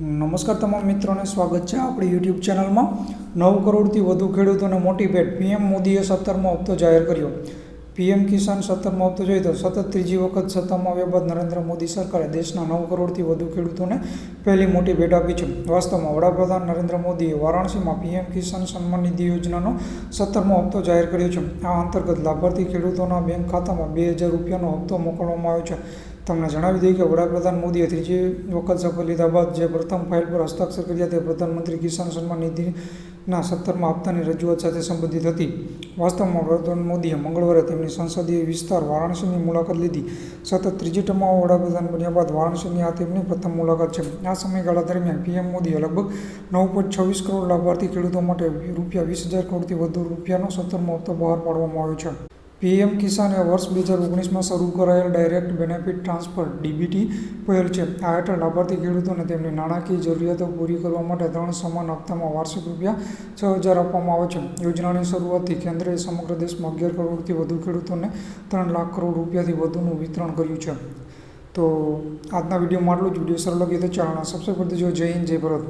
નમસ્કાર તમામ મિત્રોને સ્વાગત છે આપણી યુટ્યુબ ચેનલમાં। 9 કરોડથી વધુ ખેડૂતોને મોટી ભેટ, પીએમ મોદીએ 17મો હપ્તો જાહેર કર્યો। પીએમ કિસાન 17મો હપ્તો જોઈએ તો સતત ત્રીજી વખત સત્તામાં આવ્યા બાદ નરેન્દ્ર મોદી સરકારે દેશના 9 કરોડથી વધુ ખેડૂતોને પહેલી મોટી ભેટ આપી છે। વાસ્તવમાં વડાપ્રધાન નરેન્દ્ર મોદીએ વારાણસીમાં પીએમ કિસાન સન્માન નિધિ યોજનાનો 17મો હપ્તો જાહેર કર્યો છે। આ અંતર્ગત લાભાર્થી ખેડૂતોના બેંક ખાતામાં 2000 રૂપિયાનો હપ્તો મોકલવામાં આવ્યો છે। તમને જણાવી દઈએ કે વડાપ્રધાન મોદીએ ત્રીજી વખત શપથ લીધા બાદ જે પ્રથમ ફાઇલ પર હસ્તાક્ષર કર્યા તે પ્રધાનમંત્રી કિસાન સન્માન નિધિના 17મા હપ્તાની રજૂઆત સાથે સંબંધિત હતી। વાસ્તવમાં વડાપ્રધાન મોદીએ મંગળવારે તેમની સંસદીય વિસ્તાર વારાણસીની મુલાકાત લીધી। સતત ત્રીજી ટર્મમાં વડાપ્રધાન બન્યા બાદ વારાણસીની આ તેમની પ્રથમ મુલાકાત છે। આ સમયગાળા દરમિયાન પીએમ મોદીએ લગભગ 9.26 કરોડ લાભાર્થી ખેડૂતો માટે રૂપિયા 20,000 કરોડથી વધુ રૂપિયાનો 17મો હપ્તો બહાર પાડવામાં આવ્યો છે। પીએમ કિસાન એ વર્ષ 2019માં શરૂ કરાયેલ ડાયરેક્ટ બેનિફિટ ટ્રાન્સફર ડીબીટી પહેલ છે। આ હેઠળ લાભાર્થી ખેડૂતોને તેમની નાણાકીય જરૂરિયાતો પૂરી કરવા માટે 3 સમાન હપ્તામાં વાર્ષિક રૂપિયા 6,000 આપવામાં આવે છે। યોજનાની શરૂઆતથી કેન્દ્રએ સમગ્ર દેશમાં 11 કરોડથી વધુ ખેડૂતોને 3 લાખ કરોડ રૂપિયાથી વધુનું વિતરણ કર્યું છે। તો આજના વિડીયોમાં આટલું જ। વિડીયો સારો લાગે તો ચેનલને સબસ્ક્રાઈબ કરી દેજો। જય હિન્દ, જય ભારત।